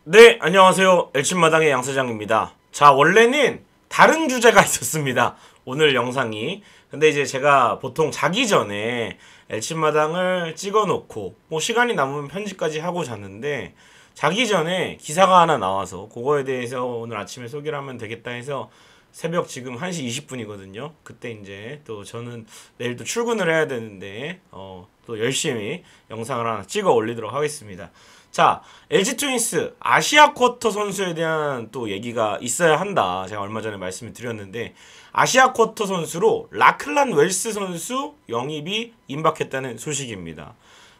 네, 안녕하세요. 엘친마당의 양사장입니다. 자, 원래는 다른 주제가 있었습니다. 오늘 영상이. 근데 이제 제가 보통 자기 전에 엘친마당을 찍어놓고 뭐 시간이 남으면 편집까지 하고 잤는데 자기 전에 기사가 하나 나와서 그거에 대해서 오늘 아침에 소개를 하면 되겠다 해서 새벽 지금 1시 20분이거든요. 그때 이제 또 저는 내일 또 출근을 해야 되는데 또 열심히 영상을 하나 찍어 올리도록 하겠습니다. 자, LG 트윈스 아시아 쿼터 선수에 대한 또 얘기가 있어야 한다. 제가 얼마 전에 말씀을 드렸는데 아시아 쿼터 선수로 라클란 웰스 선수 영입이 임박했다는 소식입니다.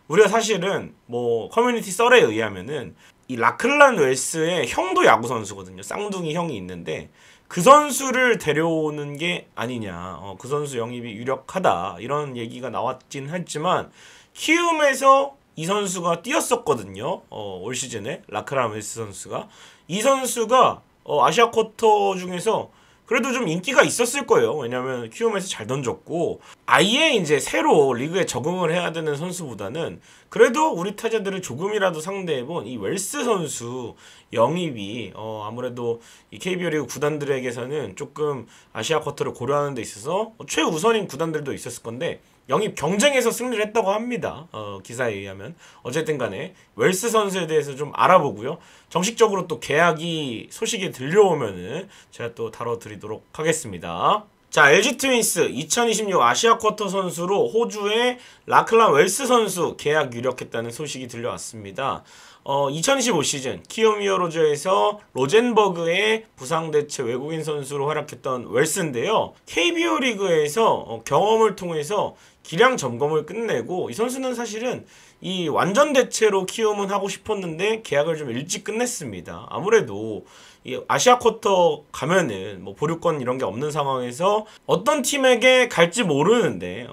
우리가 사실은 뭐 커뮤니티 썰에 의하면은 이 라클란 웰스의 형도 야구 선수거든요. 쌍둥이 형이 있는데 그 선수를 데려오는 게 아니냐. 그 선수 영입이 유력하다. 이런 얘기가 나왔긴 했지만 키움에서 이 선수가 뛰었었거든요. 올 시즌에 라크란 웰스 선수가 이 선수가 아시아 쿼터 중에서 그래도 좀 인기가 있었을 거예요. 왜냐면 키움에서 잘 던졌고 아예 이제 새로 리그에 적응을 해야 되는 선수보다는 그래도 우리 타자들을 조금이라도 상대해본 이 웰스 선수 영입이 아무래도 이 KBO 리그 구단들에게서는 조금 아시아 쿼터를 고려하는 데 있어서 최우선인 구단들도 있었을 건데 영입 경쟁에서 승리를 했다고 합니다. 기사에 의하면. 어쨌든 간에 웰스 선수에 대해서 좀 알아보고요. 정식적으로 또 계약이 소식이 들려오면은 제가 또 다뤄드리도록 하겠습니다. 자, LG 트윈스 2026 아시아 쿼터 선수로 호주의 라클란 웰스 선수 계약 유력했다는 소식이 들려왔습니다. 2025 시즌 키움 히어로즈에서 로젠버그의 부상대체 외국인 선수로 활약했던 웰스인데요. KBO 리그에서 경험을 통해서 기량 점검을 끝내고 이 선수는 사실은 이 완전 대체로 키움은 하고 싶었는데 계약을 좀 일찍 끝냈습니다. 아무래도 이 아시아 쿼터 가면은 뭐 보류권 이런 게 없는 상황에서 어떤 팀에게 갈지 모르는데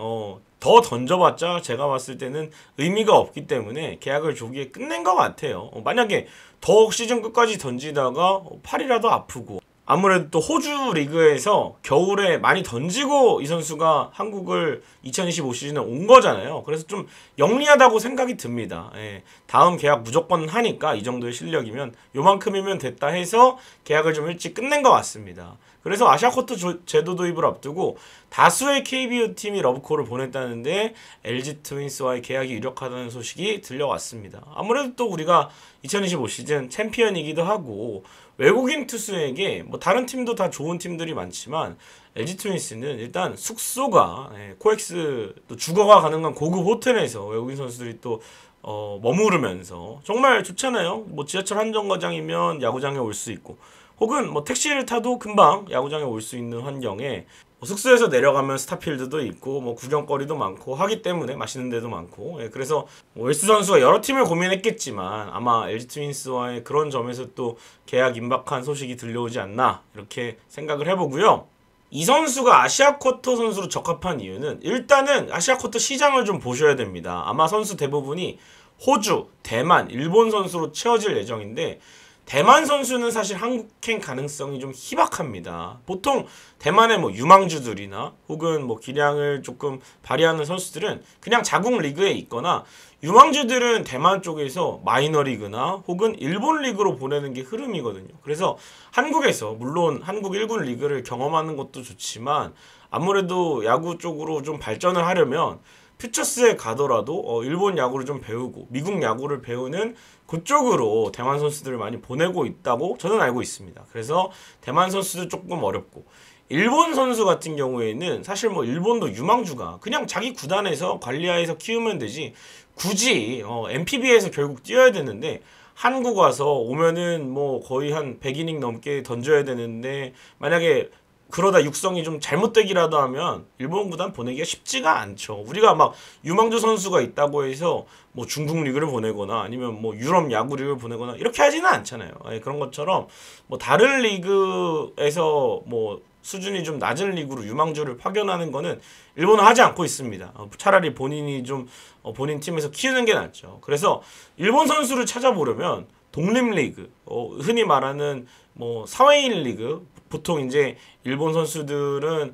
더 던져봤자 제가 봤을 때는 의미가 없기 때문에 계약을 조기에 끝낸 것 같아요. 만약에 더욱 시즌 끝까지 던지다가 팔이라도 아프고 아무래도 또 호주 리그에서 겨울에 많이 던지고 이 선수가 한국을 2025 시즌에 온 거잖아요. 그래서 좀 영리하다고 생각이 듭니다. 예, 다음 계약 무조건 하니까 이 정도의 실력이면 요만큼이면 됐다 해서 계약을 좀 일찍 끝낸 것 같습니다. 그래서 아시아 쿼터 제도 도입을 앞두고 다수의 KBO 팀이 러브콜을 보냈다는데 LG 트윈스와의 계약이 유력하다는 소식이 들려왔습니다. 아무래도 또 우리가 2025 시즌 챔피언이기도 하고 외국인 투수에게 뭐 다른 팀도 다 좋은 팀들이 많지만 LG 트윈스는 일단 숙소가 코엑스 또 주거가 가능한 고급 호텔에서 외국인 선수들이 또 머무르면서 정말 좋잖아요. 뭐 지하철 한정거장이면 야구장에 올 수 있고 혹은 뭐 택시를 타도 금방 야구장에 올 수 있는 환경에 숙소에서 내려가면 스타필드도 있고 뭐 구경거리도 많고 하기 때문에 맛있는 데도 많고 그래서 뭐 웰스 선수가 여러 팀을 고민했겠지만 아마 LG 트윈스와의 그런 점에서 또 계약 임박한 소식이 들려오지 않나 이렇게 생각을 해보고요. 이 선수가 아시아 쿼터 선수로 적합한 이유는 일단은 아시아 쿼터 시장을 좀 보셔야 됩니다. 아마 선수 대부분이 호주, 대만, 일본 선수로 채워질 예정인데 대만 선수는 사실 한국행 가능성이 좀 희박합니다. 보통 대만의 뭐 유망주들이나 혹은 뭐 기량을 조금 발휘하는 선수들은 그냥 자국 리그에 있거나 유망주들은 대만 쪽에서 마이너리그나 혹은 일본 리그로 보내는 게 흐름이거든요. 그래서 한국에서 물론 한국 1군 리그를 경험하는 것도 좋지만 아무래도 야구 쪽으로 좀 발전을 하려면 퓨처스에 가더라도 일본 야구를 좀 배우고 미국 야구를 배우는 그쪽으로 대만 선수들을 많이 보내고 있다고 저는 알고 있습니다. 그래서 대만 선수도 조금 어렵고 일본 선수 같은 경우에는 사실 뭐 일본도 유망주가 그냥 자기 구단에서 관리하에서 키우면 되지 굳이 NPB에서 결국 뛰어야 되는데 한국 와서 오면은 뭐 거의 한 100이닝 넘게 던져야 되는데 만약에 그러다 육성이 좀 잘못되기라도 하면 일본 구단 보내기가 쉽지가 않죠. 우리가 막 유망주 선수가 있다고 해서 뭐 중국 리그를 보내거나 아니면 뭐 유럽 야구 리그를 보내거나 이렇게 하지는 않잖아요. 그런 것처럼 뭐 다른 리그에서 뭐 수준이 좀 낮은 리그로 유망주를 파견하는 거는 일본은 하지 않고 있습니다. 차라리 본인이 좀 본인 팀에서 키우는 게 낫죠. 그래서 일본 선수를 찾아보려면 독립리그, 흔히 말하는 뭐 사회인 리그, 보통 이제 일본 선수들은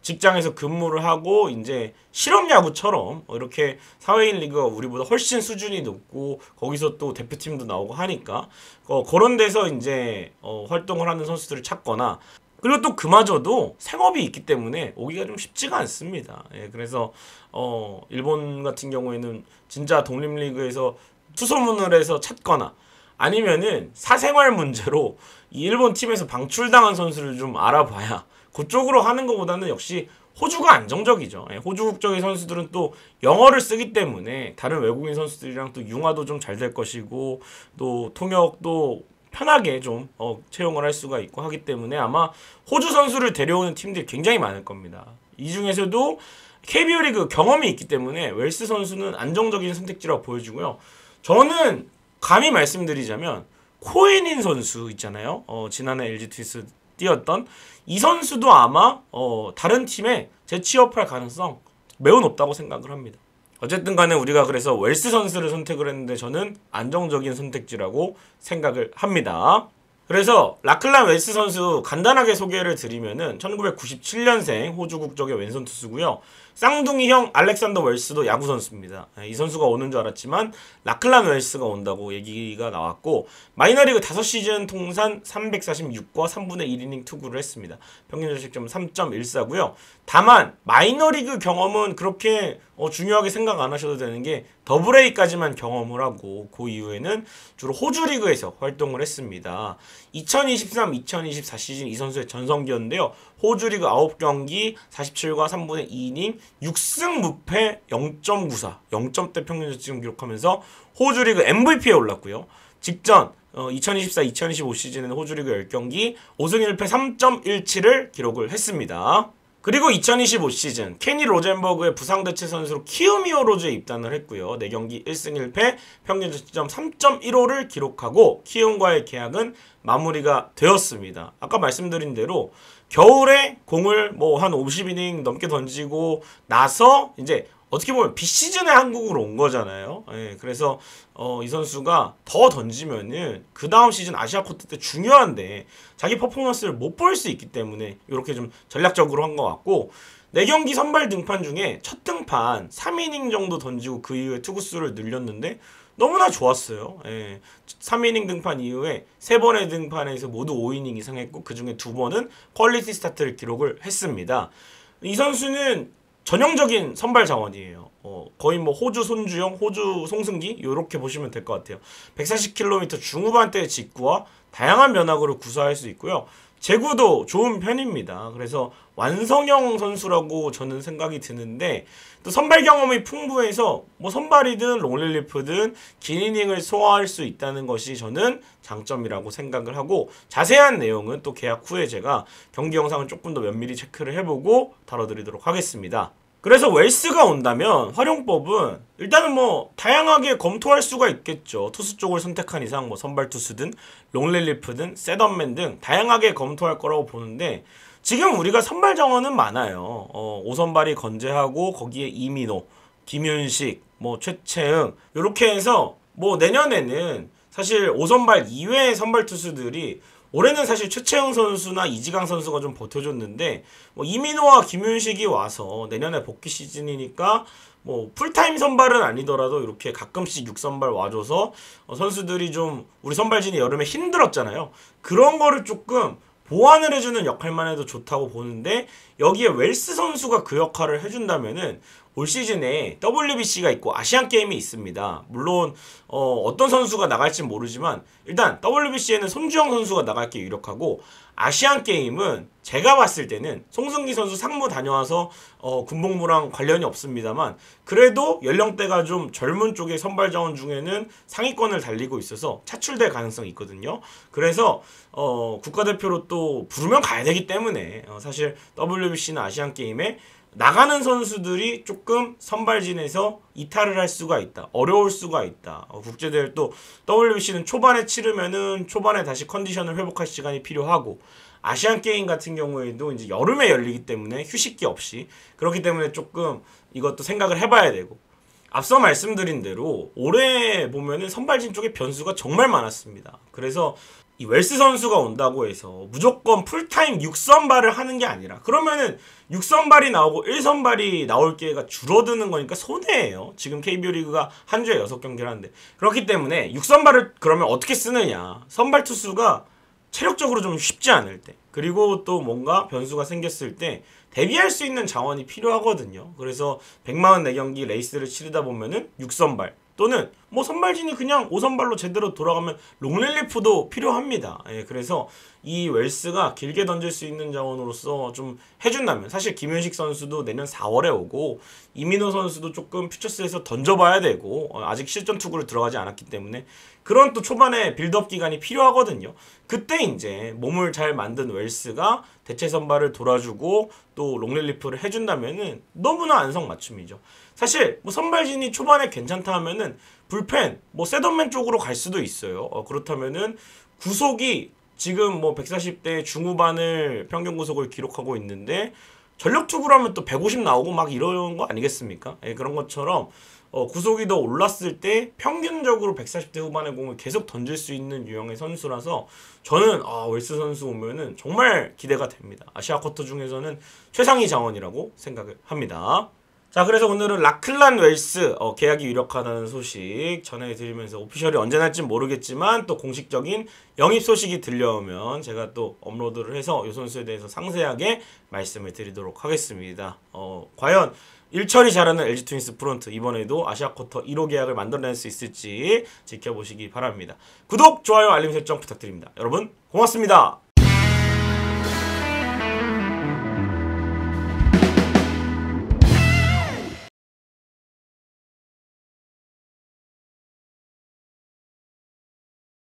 직장에서 근무를 하고 이제 실업 야구처럼 이렇게 사회인 리그가 우리보다 훨씬 수준이 높고 거기서 또 대표팀도 나오고 하니까 그런 데서 이제 활동을 하는 선수들을 찾거나, 그리고 또 그마저도 생업이 있기 때문에 오기가 좀 쉽지가 않습니다. 예, 그래서 일본 같은 경우에는 진짜 독립리그에서 투소문을 해서 찾거나, 아니면은 사생활 문제로 이 일본 팀에서 방출당한 선수를 좀 알아봐야, 그쪽으로 하는 것보다는 역시 호주가 안정적이죠. 예, 호주 국적의 선수들은 또 영어를 쓰기 때문에 다른 외국인 선수들이랑 또 융화도 좀 잘 될 것이고, 또 통역도 편하게 좀 채용을 할 수가 있고 하기 때문에 아마 호주 선수를 데려오는 팀들이 굉장히 많을 겁니다. 이 중에서도 KBO 리그 경험이 있기 때문에 웰스 선수는 안정적인 선택지라고 보여지고요. 저는 감히 말씀드리자면 코에닌 선수 있잖아요. 지난해 LG 트윈스 뛰었던 이 선수도 아마 다른 팀에 재취업할 가능성 매우 높다고 생각을 합니다. 어쨌든 간에 우리가 그래서 웰스 선수를 선택을 했는데 저는 안정적인 선택지라고 생각을 합니다. 그래서 라클란 웰스 선수 간단하게 소개를 드리면은 1997년생 호주 국적의 왼손 투수고요. 쌍둥이 형 알렉산더 웰스도 야구 선수입니다. 이 선수가 오는 줄 알았지만 라클란 웰스가 온다고 얘기가 나왔고, 마이너리그 5시즌 통산 346과 3분의 1이닝 투구를 했습니다. 평균 자책점 3.14고요. 다만 마이너리그 경험은 그렇게 중요하게 생각 안 하셔도 되는 게 더블A까지만 경험을 하고 그 이후에는 주로 호주 리그에서 활동을 했습니다. 2023-2024 시즌 이 선수의 전성기였는데요. 호주 리그 9경기 47과 3분의 2이닝 6승 무패 0.94 0점대 평균 자책점 기록하면서 호주 리그 MVP에 올랐고요. 직전 2024-2025 시즌에는 호주 리그 10경기 5승 1패 3.17을 기록을 했습니다. 그리고 2025 시즌 케니 로젠버그의 부상 대체 선수로 키움 히어로즈에 입단을 했고요. 4경기 1승 1패 평균 자책점 3.15를 기록하고 키움과의 계약은 마무리가 되었습니다. 아까 말씀드린 대로 겨울에 공을 한 50이닝 넘게 던지고 나서 이제 어떻게 보면 비시즌에 한국으로 온 거잖아요. 예, 그래서 이 선수가 더 던지면은 그 다음 시즌 아시아 쿼터 때 중요한데 자기 퍼포먼스를 못 볼 수 있기 때문에 이렇게 좀 전략적으로 한 것 같고, 4경기 선발 등판 중에 첫 등판 3이닝 정도 던지고 그 이후에 투구수를 늘렸는데 너무나 좋았어요. 예, 3이닝 등판 이후에 3번의 등판에서 모두 5이닝 이상 했고 그 중에 2번은 퀄리티 스타트를 기록을 했습니다. 이 선수는 전형적인 선발 자원이에요. 거의 호주 손주영, 호주 송승기 이렇게 보시면 될 것 같아요. 140km 중후반대의 직구와 다양한 면학으로 구사할 수 있고요. 제구도 좋은 편입니다. 그래서 완성형 선수라고 저는 생각이 드는데, 또 선발 경험이 풍부해서 선발이든 롱릴리프든 긴 이닝을 소화할 수 있다는 것이 저는 장점이라고 생각을 하고, 자세한 내용은 또 계약 후에 제가 경기 영상을 조금 더 면밀히 체크를 해보고 다뤄드리도록 하겠습니다. 그래서 웰스가 온다면 활용법은 일단은 다양하게 검토할 수가 있겠죠. 투수 쪽을 선택한 이상 선발 투수든 롱릴리프든 셋업맨 등 다양하게 검토할 거라고 보는데, 지금 우리가 선발 정원은 많아요. 5선발이 건재하고 거기에 이민호, 김윤식, 최채흥 이렇게 해서 내년에는 사실 5선발 이외의 선발 투수들이, 올해는 사실 최채흥 선수나 이지강 선수가 좀 버텨줬는데 이민호와 김윤식이 와서 내년에 복귀 시즌이니까 풀타임 선발은 아니더라도 이렇게 가끔씩 6선발 와줘서 선수들이 좀, 우리 선발진이 여름에 힘들었잖아요. 그런 거를 조금 보완을 해주는 역할만 해도 좋다고 보는데, 여기에 웰스 선수가 그 역할을 해준다면은 올 시즌에 WBC가 있고 아시안게임이 있습니다. 물론 어떤 선수가 나갈지 모르지만 일단 WBC에는 손주영 선수가 나갈 게 유력하고, 아시안게임은 제가 봤을 때는 송승기 선수 상무 다녀와서 군복무랑 관련이 없습니다만 그래도 연령대가 좀 젊은 쪽의 선발 자원 중에는 상위권을 달리고 있어서 차출될 가능성이 있거든요. 그래서 국가대표로 또 부르면 가야 되기 때문에 사실 WBC나 아시안게임에 나가는 선수들이 조금 선발진에서 이탈을 할 수가 있다. 어려울 수가 있다. 국제대회 또 WBC는 초반에 치르면은 초반에 다시 컨디션을 회복할 시간이 필요하고, 아시안게임 같은 경우에도 이제 여름에 열리기 때문에 휴식기 없이, 그렇기 때문에 조금 이것도 생각을 해봐야 되고, 앞서 말씀드린 대로 올해 보면은 선발진 쪽에 변수가 정말 많았습니다. 그래서 이 웰스 선수가 온다고 해서 무조건 풀타임 6선발을 하는 게 아니라 그러면은 6선발이 나오고 1선발이 나올 기회가 줄어드는 거니까 손해예요. 지금 KBO 리그가 한 주에 6경기를 하는데 그렇기 때문에 6선발을 그러면 어떻게 쓰느냐. 선발 투수가 체력적으로 좀 쉽지 않을 때 그리고 또 뭔가 변수가 생겼을 때 대비할 수 있는 자원이 필요하거든요. 그래서 144경기 레이스를 치르다 보면은 6선발 또는 뭐 선발진이 그냥 5선발로 제대로 돌아가면 롱릴리프도 필요합니다. 예, 그래서 이 웰스가 길게 던질 수 있는 자원으로서 좀 해준다면 사실 김윤식 선수도 내년 4월에 오고 이민호 선수도 조금 퓨처스에서 던져봐야 되고 아직 실전 투구를 들어가지 않았기 때문에 그런 또 초반에 빌드업 기간이 필요하거든요. 그때 이제 몸을 잘 만든 웰스가 대체 선발을 돌아주고 또 롱릴리프를 해준다면은 너무나 안성맞춤이죠. 사실 뭐 선발진이 초반에 괜찮다 하면은 불펜 뭐 셋업맨 쪽으로 갈 수도 있어요. 그렇다면은 구속이 지금 뭐 140대 중후반을 평균 구속을 기록하고 있는데 전력 투구로 하면 또 150 나오고 막 이런 거 아니겠습니까? 예, 그런 것처럼 구속이 더 올랐을 때 평균적으로 140대 후반의 공을 계속 던질 수 있는 유형의 선수라서 저는 웰스 선수 오면은 정말 기대가 됩니다. 아시아 쿼터 중에서는 최상위 자원이라고 생각을 합니다. 자, 그래서 오늘은 라클란 웰스 계약이 유력하다는 소식 전해드리면서 오피셜이 언제 날지 모르겠지만 또 공식적인 영입 소식이 들려오면 제가 또 업로드를 해서 이 선수에 대해서 상세하게 말씀을 드리도록 하겠습니다. 과연 일처리 잘하는 LG 트윈스 프론트 이번에도 아시아 쿼터 1호 계약을 만들어낼 수 있을지 지켜보시기 바랍니다. 구독, 좋아요, 알림 설정 부탁드립니다. 여러분 고맙습니다.